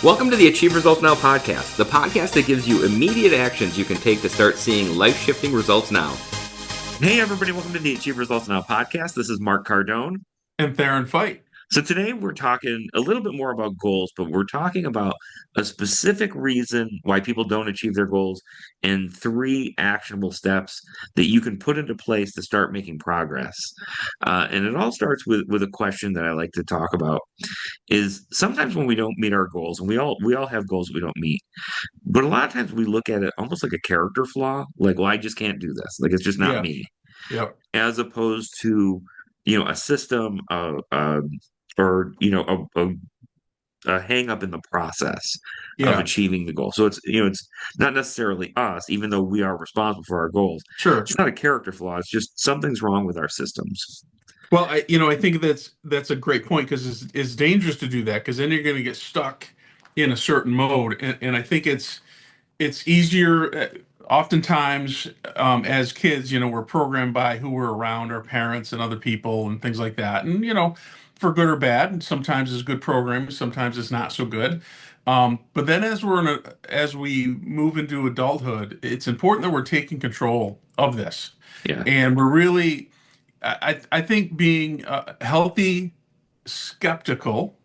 Welcome to the Achieve Results Now podcast, the podcast that gives you immediate actions you can take to start seeing life-shifting results now. Hey everybody, welcome to the Achieve Results Now podcast. This is Mark Cardone. And Theron Feidt. So today we're talking a little bit more about goals, but we're talking about a specific reason why people don't achieve their goals and 3 actionable steps that you can put into place to start making progress. And it all starts with a question that I like to talk about is sometimes when we don't meet our goals, and we all have goals we don't meet, but a lot of times we look at it almost like a character flaw, like, well, I just can't do this. Like, it's just not Yeah. me, Yep. as opposed to, a system or a hang up in the process of Yeah. achieving the goal. So it's not necessarily us, even though we are responsible for our goals. Sure. It's not a character flaw. It's just something's wrong with our systems. Well, I think that's a great point because it's dangerous to do that because then you're going to get stuck in a certain mode, and I think it's easier. Oftentimes, as kids, we're programmed by who we're around, our parents and other people and things like that, and for good or bad. And sometimes it's good programming, sometimes it's not so good. But then as we move into adulthood, it's important that we're taking control of this, Yeah. and we're really I think being healthy, skeptical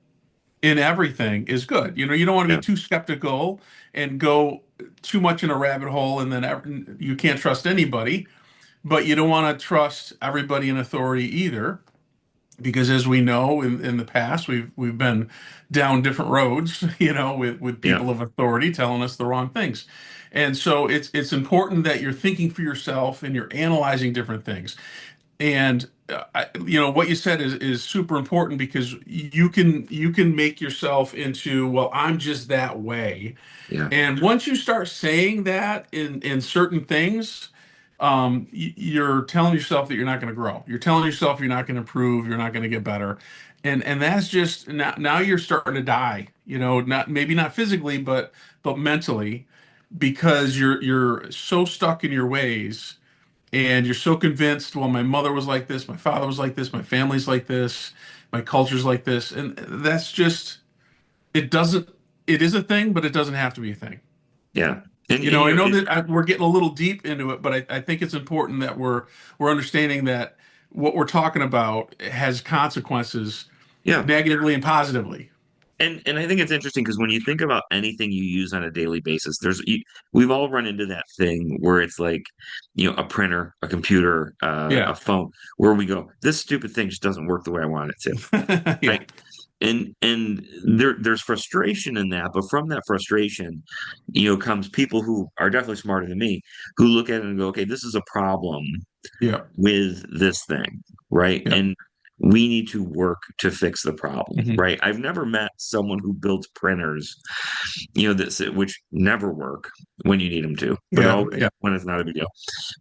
in everything is good. You don't want to Yeah. be too skeptical and go too much in a rabbit hole, and then you can't trust anybody. But you don't want to trust everybody in authority either, because as we know in the past, we've been down different roads, with Yeah. people of authority telling us the wrong things. And so it's important that you're thinking for yourself and you're analyzing different things. And what you said is super important because you can make yourself into, well, I'm just that way. Yeah. And once you start saying that in certain things, you're telling yourself that you're not going to grow. You're telling yourself you're not going to improve. You're not going to get better. And that's just now you're starting to die. Not maybe not physically, but mentally, because you're so stuck in your ways and you're so convinced, well, my mother was like this, my father was like this, my family's like this, my culture's like this, and that's just it doesn't it is a thing, but it doesn't have to be a thing. Yeah. And, I know that we're getting a little deep into it, but I think it's important that we're understanding that what we're talking about has consequences, yeah. negatively and positively. And I think it's interesting because when you think about anything you use on a daily basis, we've all run into that thing where it's like, a printer, a computer, Yeah. a phone, where we go, this stupid thing just doesn't work the way I want it to. Yeah. Right. And there's frustration in that, but from that frustration, comes people who are definitely smarter than me, who look at it and go, okay, this is a problem Yeah. with this thing, right? Yeah. And we need to work to fix the problem, Hmm. right? I've never met someone who builds printers, which never work when you need them to, but Yeah. always Yeah. when it's not a big deal.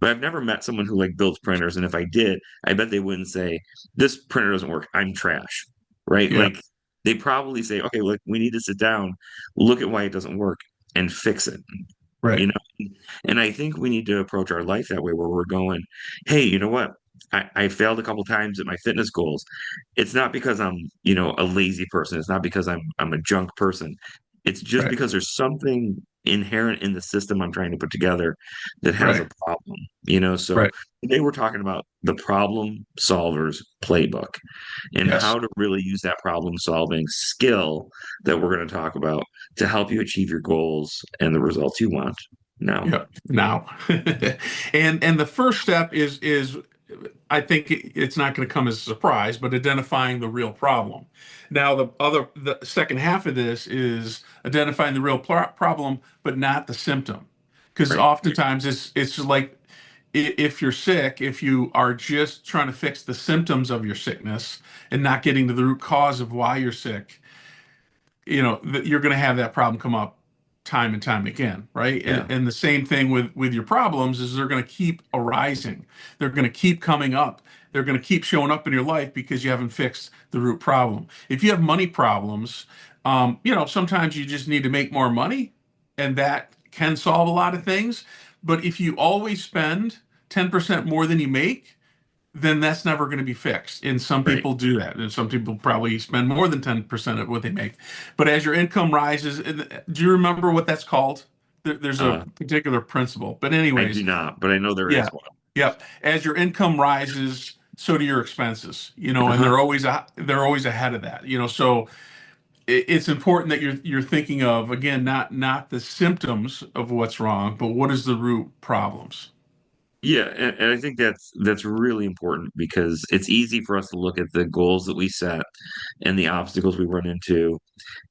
But I've never met someone who like builds printers, and if I did, I bet they wouldn't say, "This printer doesn't work. I'm trash," right? Yeah. Like they probably say, "Okay, look, we need to sit down, look at why it doesn't work, and fix it." You Right. know, and I think we need to approach our life that way, where we're going, hey, you know what? I failed a couple times at my fitness goals. It's not because I'm, a lazy person. It's not because I'm a junk person. It's just Right. because there's something inherent in the system I'm trying to put together that has a Right. problem. So Right. today we're talking about the problem solver's playbook and Yes. how to really use that problem solving skill that we're going to talk about to help you achieve your goals and the results you want now. Yep. Now, and the first step is I think it's not going to come as a surprise, but identifying the real problem. Now, the second half of this is identifying the real problem, but not the symptom, because Right. oftentimes it's just like if you're sick, if you are just trying to fix the symptoms of your sickness and not getting to the root cause of why you're sick, you're going to have that problem come up time and time again, right? And, Yeah. and the same thing with your problems is they're going to keep arising. They're going to keep coming up. They're going to keep showing up in your life because you haven't fixed the root problem. If you have money problems, sometimes you just need to make more money, and that can solve a lot of things. But if you always spend 10% more than you make, then that's never going to be fixed. And some Right. people do that. And some people probably spend more than 10% of what they make. But as your income rises, do you remember what that's called? There's a Uh, particular principle. But I do anyways, not, but I know there is yeah, one. yep. As your income rises, so do your expenses, and Uh-huh. they're always ahead of that, so it's important that you're thinking of, again, not the symptoms of what's wrong, but what is the root problems. Yeah, and I think that's really important because it's easy for us to look at the goals that we set and the obstacles we run into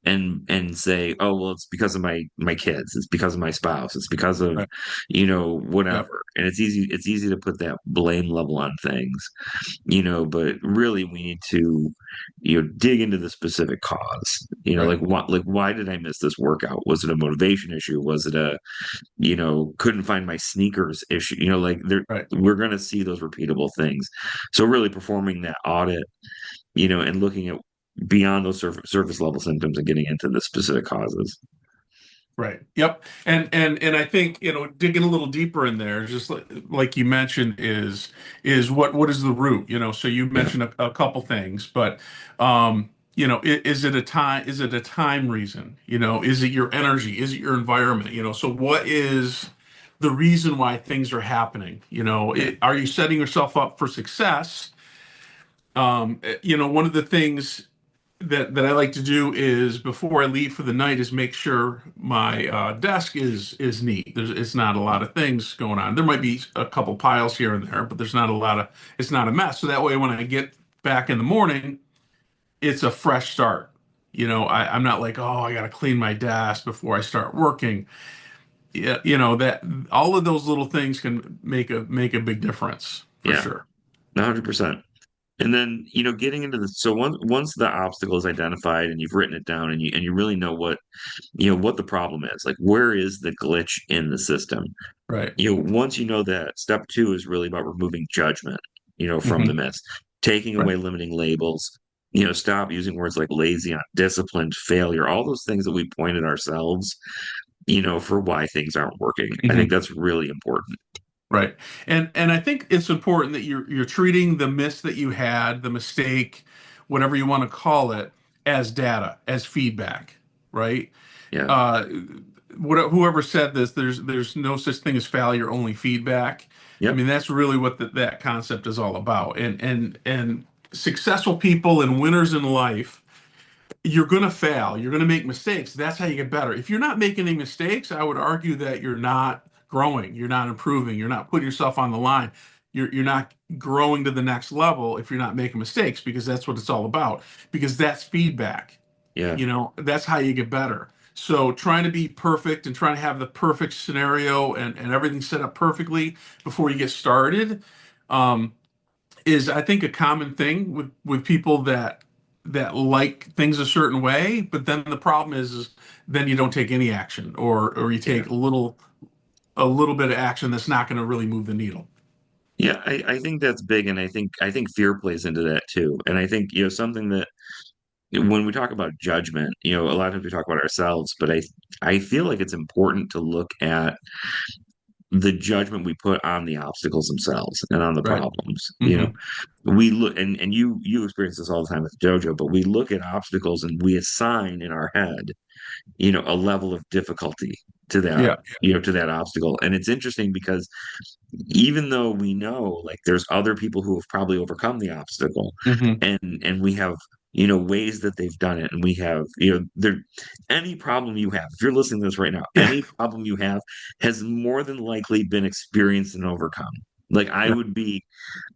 and say, oh well, it's because of my kids, it's because of my spouse, it's because of Right. Yep. whatever. And it's easy to put that blame level on things, but really we need to dig into the specific cause. Right. Like why did I miss this workout? Was it a motivation issue? Was it a couldn't find my sneakers issue? Like Right. we're going to see those repeatable things. So really performing that audit, and looking at beyond those surface level symptoms and getting into the specific causes. Right. Yep. And I think, digging a little deeper in there, just like you mentioned, is what is the root? So you Yeah. mentioned a couple things, but is it a time reason? Is it your energy? Is it your environment? So what is the reason why things are happening? Yeah. Are you setting yourself up for success? One of the things that I like to do is, before I leave for the night, is make sure my desk is neat. It's not a lot of things going on. There might be a couple piles here and there, but there's not a lot of. It's not a mess. So that way, when I get back in the morning, it's a fresh start. I'm not like, oh, I got to clean my desk before I start working. Yeah, that all of those little things can make a big difference for Yeah. sure. 100%. And then, getting into the so once the obstacle is identified and you've written it down and you really know what the problem is, like where is the glitch in the system? Right. Once you know that, step two is really about removing judgment, from the Hmm. mist, taking Right. away limiting labels, stop using words like lazy, undisciplined, failure, all those things that we pointed ourselves, for why things aren't working. I think Hmm. that's really important. Right. And I think it's important that you're treating the miss that you had, the mistake, whatever you want to call it, as data, as feedback, right? Yeah. Uh, whoever said this, there's no such thing as failure, only feedback. I Yep. mean, that's really what that concept is all about. And successful people and winners in life, you're going to fail. You're going to make mistakes. That's how you get better. If you're not making any mistakes, I would argue that you're not growing. You're not improving. You're not putting yourself on the line. You're not growing to the next level if you're not making mistakes, because that's what it's all about. Because that's feedback. Yeah. That's how you get better. So trying to be perfect and trying to have the perfect scenario and everything set up perfectly before you get started, um, is, I think, a common thing with people that like things a certain way. But then the problem is then you don't take any action, or you Yeah. take a little bit of action that's not going to really move the needle. Yeah, I think that's big, and I think fear plays into that too. And I think something that when we talk about judgment, a lot of times we talk about ourselves, but I feel like it's important to look at the judgment we put on the obstacles themselves and on the Right. problems. Hmm. We look, and you experience this all the time with dojo, but we look at obstacles and we assign in our head a level of difficulty to that Yeah. to that obstacle. And it's interesting because even though we know like there's other people who have probably overcome the obstacle, Hmm. and we have ways that they've done it, and we have there any problem you have, if you're listening to this right now, Yeah. any problem you have has more than likely been experienced and overcome. Like Yeah.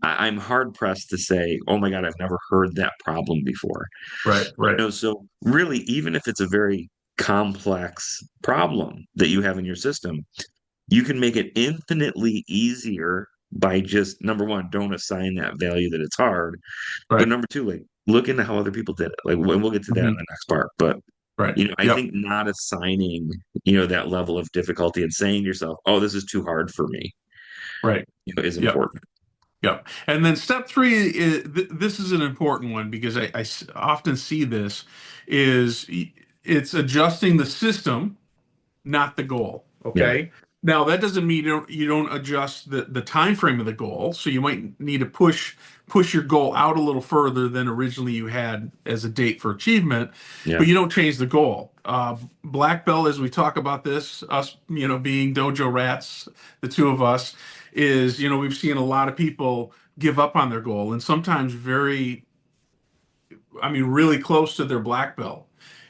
I'm hard pressed to say, oh my God, I've never heard that problem before. Right. Right. So really, even if it's a very complex problem that you have in your system, you can make it infinitely easier by just number one, don't assign that value that it's hard. But Right. number two, like look into how other people did it. Like we'll get to that in Hmm. the next part. But Right. I Yep. think not assigning, that level of difficulty and saying to yourself, oh, this is too hard for me, Right. is Yep. important. Yep. And then step three is, this is an important one, because I often see this, is it's adjusting the system, not the goal. Yeah. Okay. Now that doesn't mean you don't adjust the time frame of the goal. So you might need to push your goal out a little further than originally you had as a date for achievement, Yeah. but you don't change the goal. Black belt, as we talk about this, us being dojo rats, the two of us, is we've seen a lot of people give up on their goal, and sometimes really close to their black belt.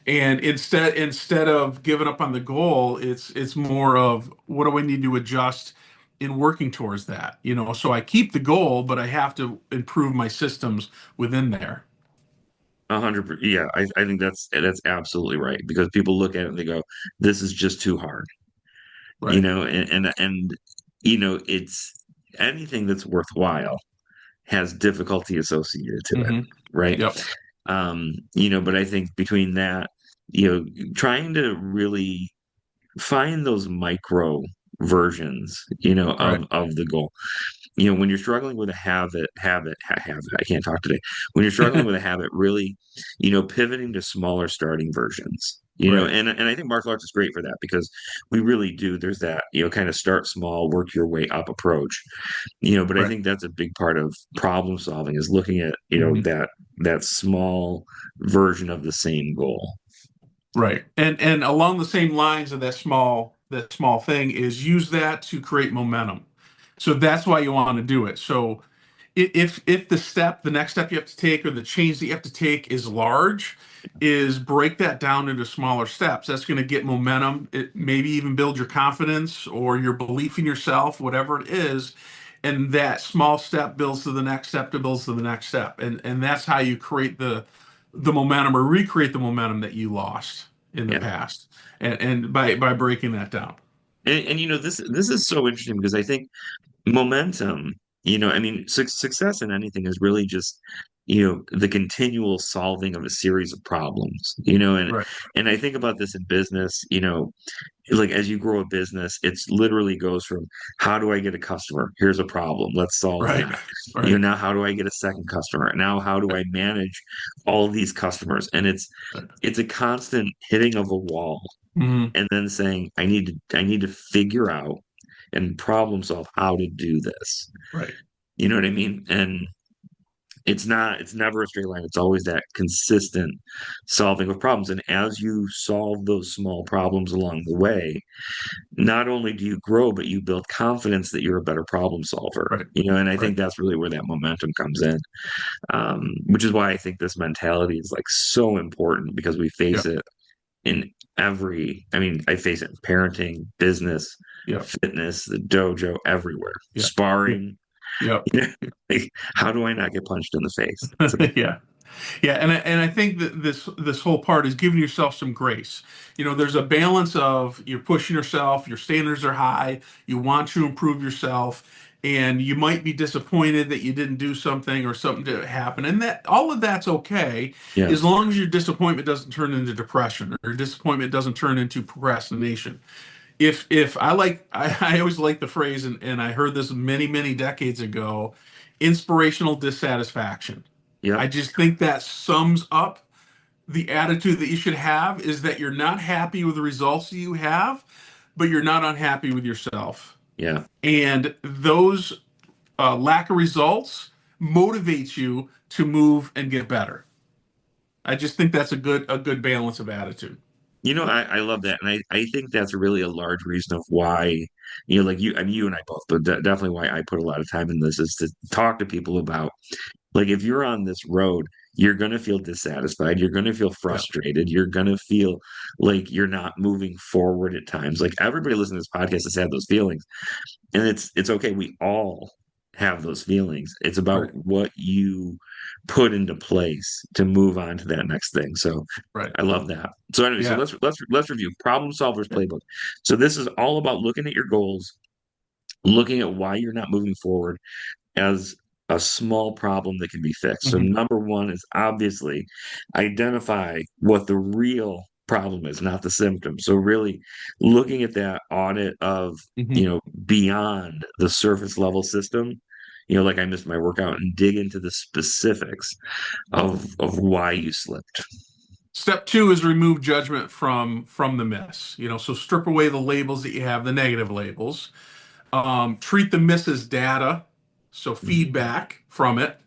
And instead of giving up on the goal, it's more of what do I need to adjust in working towards that. So I keep the goal, but I have to improve my systems within there. 100%. Yeah, I think that's absolutely right because people look at it and they go, "This is just too hard," Right. and it's anything that's worthwhile has difficulty associated to it, Hmm. right? Yep. But I think between that, trying to really find those micro versions, Right. of the goal. When you're struggling with a habit, I can't talk today. When you're struggling with a habit, really, pivoting to smaller starting versions. Right. And I think martial arts is great for that because we really do. There's that, kind of start small, work your way up approach. But I Right. think that's a big part of problem solving is looking at, Hmm. that small version of the same goal. Right. And along the same lines of that small thing is use that to create momentum. So that's why you want to do it. So if the next step you have to take or the change that you have to take is large, is break that down into smaller steps. That's going to get momentum. It maybe even build your confidence or your belief in yourself, whatever it is. And that small step builds to the next step to builds to the next step. And that's how you create the momentum or recreate the momentum that you lost in the Yeah. past. And by breaking that down. And this is so interesting because I think momentum, I mean, success in anything is really just, the continual solving of a series of problems, Right. and I think about this in business, like as you grow a business, it's literally goes from how do I get a customer? Here's a problem. Let's solve Right. that. Right. Now how do I get a second customer? Now how do I manage all of these customers? And it's a constant hitting of a wall Hmm. and then saying, I need to figure out and problem solve how to do this. Right. You know what I mean? And it's never a straight line. It's always that consistent solving of problems. And as you solve those small problems along the way, not only do you grow, but you build confidence that you're a better problem solver. Right. And I Right. think that's really where that momentum comes in. Which is why I think this mentality is like so important because we face Yep. it in I mean, I face it in parenting, business, Yep. fitness, the dojo, everywhere, Yep. Yep. sparring. Yep. Like, how do I not get punched in the face? So, Yeah. Yeah, and I think that this whole part is giving yourself some grace. There's a balance of you're pushing yourself, your standards are high, you want to improve yourself, and you might be disappointed that you didn't do something or something didn't happen. And that all of that's okay yeah, as long as your disappointment doesn't turn into depression or your disappointment doesn't turn into procrastination. If I always like the phrase, and I heard this many, many decades ago, inspirational dissatisfaction. I yep, just think that sums up the attitude that you should have is that you're not happy with the results that you have, but you're not unhappy with yourself. yeah. And those lack of results motivates you to move and get better. I just think that's a good balance of attitude. I love that. And I think that's really a large reason of why, like I mean, you and I both, but definitely why I put a lot of time in this is to talk to people about, like, if you're on this road, you're going to feel dissatisfied. You're going to feel Yeah. frustrated. You're going to feel like you're not moving forward at times. Like everybody listening to this podcast has had those feelings. And it's okay. We all have those feelings. It's about Right. what you put into place to move on to that next thing. So Right. I love that. So anyway, so Yeah. let's review Problem Solvers Yeah. Playbook. So this is all about looking at your goals, looking at why you're not moving forward as a small problem that can be fixed. So Hmm. number one is obviously identify what the real problem is, not the symptom. So really looking at that audit of, Hmm. beyond the surface level system, like I missed my workout and dig into the specifics of why you slipped. Step two is remove judgment from the miss. So strip away the labels that you have, the negative labels. Treat the miss as data, so feedback from it,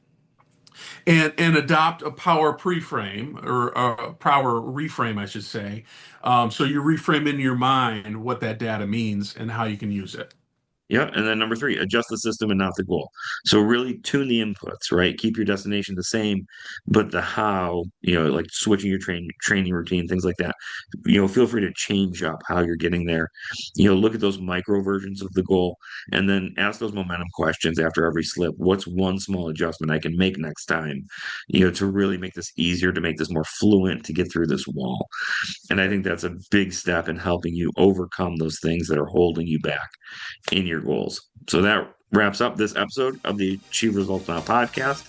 and adopt a power preframe or a power reframe, I should say. So you reframe in your mind what that data means and how you can use it. Yeah, and then number three, adjust the system and not the goal. So really tune the inputs, right? Keep your destination the same, but the how, like switching your training routine, things like that. Feel free to change up how you're getting there. Look at those micro versions of the goal, and then ask those momentum questions after every slip. What's one small adjustment I can make next time? To really make this easier, to make this more fluent, to get through this wall. And I think that's a big step in helping you overcome those things that are holding you back in your goals. So that wraps up this episode of the Achieve Results Now podcast.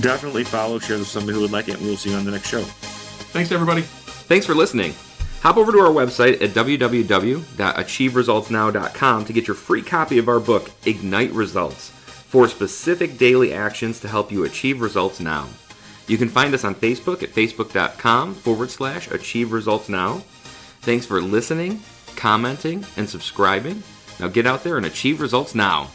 Definitely follow, share with somebody who would like it, and we'll see you on the next show. Thanks, everybody. Thanks for listening. Hop over to our website at www.achieveresultsnow.com to get your free copy of our book, Ignite Results, 4 specific daily actions to help you achieve results now. You can find us on Facebook at facebook.com/Achieve Results Now. Thanks for listening, commenting, and subscribing. Now get out there and achieve results now.